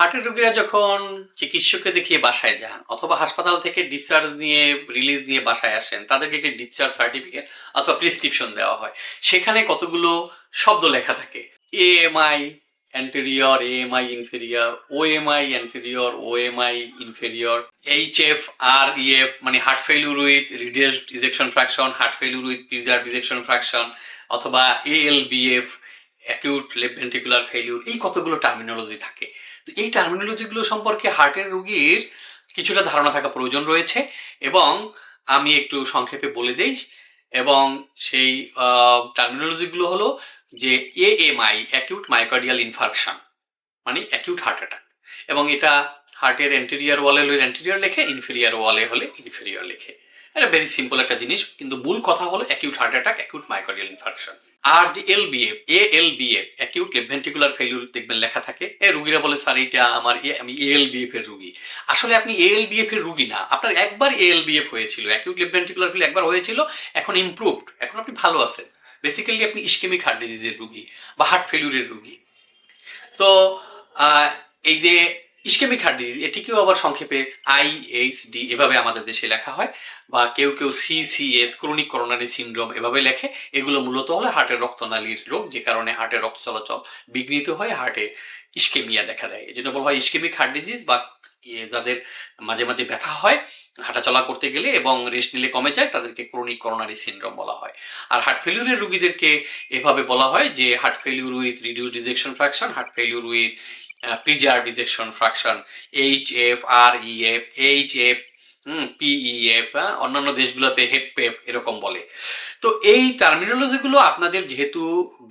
হার্টের রোগীরা যখন চিকিৎসককে দেখিয়ে বাসায় যান অথবা হাসপাতাল থেকে ডিসচার্জ নিয়ে রিলিজ নিয়ে বাসায় আসেন, তাদেরকে একটি ডিসচার্জ সার্টিফিকেট অথবা প্রেসক্রিপশন দেওয়া হয়। সেখানে কতগুলো শব্দ লেখা থাকে: AMI anterior, AMI inferior, OMI anterior, OMI inferior, HF r EF মানে heart failure with reduced ejection fraction, heart failure with preserve ejection fraction, অথবা ALVF acute left ventricular failure. এই কতগুলো টার্মিনোলজি থাকে। তো এই টার্মিনোলজিগুলো সম্পর্কে হার্টের রোগীর কিছুটা ধারণা থাকা প্রয়োজন রয়েছে, এবং আমি একটু সংক্ষেপে বলে দিই। এবং সেই টার্মিনোলজিগুলো হলো যে এএমআই অ্যাকিউট মায়োকার্ডিয়াল ইনফার্কশন মানে অ্যাকিউট হার্ট অ্যাটাক, এবং এটা হার্টের অ্যান্টেরিয়র ওয়ালে হলে অ্যান্টেরিয়র লেখে, ইনফেরিয়র ওয়ালে হলে ইনফেরিয়র লেখে। এটা ভেরি সিম্পল একটা জিনিস, কিন্তু মূল কথা হলো acute heart attack, acute myocardial infarction. আর যে LVF, ALVF acute left ventricular failure দেখবেন লেখা থাকে। রুগীরা বলে স্যার এইটা আমার আমি এএলবিএফ এর রুগী। আসলে আপনি এএলবিএফ এর রুগী না, আপনার একবার এএলবিএফ হয়েছিল, অ্যাকিউট লেফট ভেন্ট্রিকুলার ফেলিউর একবার হয়েছিল, এখন ইমপ্রুভড, এখন আপনি ভালো আছেন। বেসিক্যালি আপনি ইসকেমিক হার্ট ডিজিজের রুগী বা হার্ট ফেলিউরের রুগী। তো এই যে ইসকেমিক হার্ট ডিজিজ, এটিকেও আবার সংক্ষেপে আইএইচডি এভাবে আমাদের দেশে লেখা হয়, বা কেউ কেউ সিসিএস ক্রনিক করোনারি সিনড্রোম এভাবে লেখে। এগুলো মূলত হলো হার্টের রক্তনালীর রোগ, যে কারণে হার্টের রক্ত চলাচল বিঘ্নিত হয়, হার্টে ইসকেমিয়া দেখা দেয়। এই জন্য বলা হয় ইসকেমিক হার্ট ডিজিজ, বা যাদের মাঝে মাঝে ব্যথা হয় হাঁটাচলা করতে গেলে এবং রেস্ট নিলে কমে যায়, তাদেরকে ক্রনিক করোনারি সিনড্রোম বলা হয়। আর হার্ট ফেলিউরের রুগীদেরকে এভাবে বলা হয় যে heart failure with reduced ejection fraction, heart failure with preserve ejection fraction, HF r EF, HF PEF, অন্যান্য দেশগুলোতে হেপপেপ এরকম বলে। তো এই টার্মিনোলজিগুলো আপনাদের যেহেতু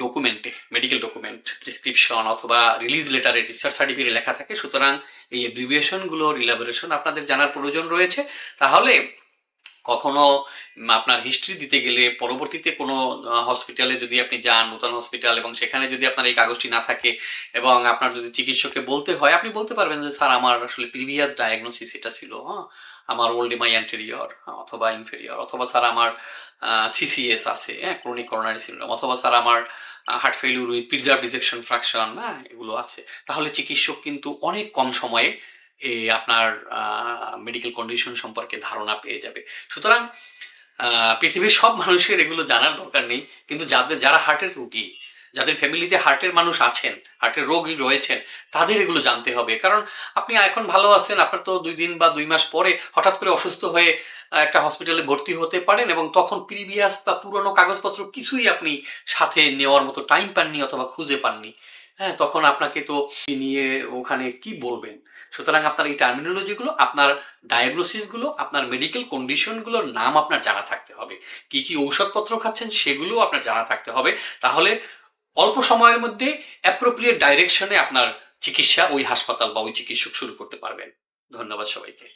ডকুমেন্টে, মেডিকেল ডকুমেন্ট, প্রেসক্রিপশন অথবা রিলিজ লেটারে, ডিসচার্জ সার্টিফিকেটে লেখা থাকে, সুতরাং এই অ্যাব্রিভিয়েশনগুলোর ইলাবোরেশন আপনাদের জানার প্রয়োজন রয়েছে। তাহলে কখনো আপনার হিস্ট্রি দিতে গেলে পরবর্তীতে কোনো হসপিটালে যদি আপনি যান, নতুন হসপিটাল, এবং সেখানে যদি আপনার এই কাগজটি না থাকে এবং আপনার যদি চিকিৎসককে বলতে হয়, আপনি বলতে পারবেন যে স্যার আমার আসলে প্রিভিয়াস ডায়াগনোসিস এটা ছিল, আমার ওল্ড এমআই অ্যান্টেরিয়র অথবা ইনফেরিয়র, অথবা স্যার আমার সিসিএস আছে, ক্রনিক করোনারি সিনড্রোম, অথবা স্যার আমার heart failure with preserve ejection fraction, এগুলো আছে। তাহলে চিকিৎসক কিন্তু অনেক কম সময়ে আপনার মেডিকেল কন্ডিশন সম্পর্কে ধারণা পেয়ে যাবে। সুতরাং পৃথিবীর সব মানুষের এগুলো জানার দরকার নেই, কিন্তু যারা হার্টের রোগী, যাদের ফ্যামিলিতে হার্টের মানুষ আছেন, হার্টের রোগী রয়েছেন, তাদের এগুলো জানতে হবে। কারণ আপনি এখন ভালো আছেন, আপনার তো 2 দিন বা 2 মাস পরে হঠাৎ করে অসুস্থ হয়ে একটা হসপিটালে ভর্তি হতে পারেন, এবং তখন প্রিভিয়াস বা পুরনো কাগজপত্র কিছুই আপনি সাথে নেওয়ার মতো টাইম পাননি অথবা খুঁজে পাননি। তখন আপনাকে তো নিয়ে ওখানে কি বলবেন? সুতরাং আপনার এই টার্মিনোলজিগুলো, আপনার ডায়াগনোসিসগুলো, আপনার মেডিকেল কন্ডিশনগুলোর নাম আপনার জানা থাকতে হবে। কি কি ঔষধপত্র খাচ্ছেন সেগুলোও আপনার জানা থাকতে হবে। তাহলে অল্প সময়ের মধ্যে অ্যাপ্রোপ্রিয়েট ডাইরেকশনে আপনার চিকিৎসা ওই হাসপাতাল বা ওই চিকিৎসক শুরু করতে পারবেন। ধন্যবাদ সবাইকে।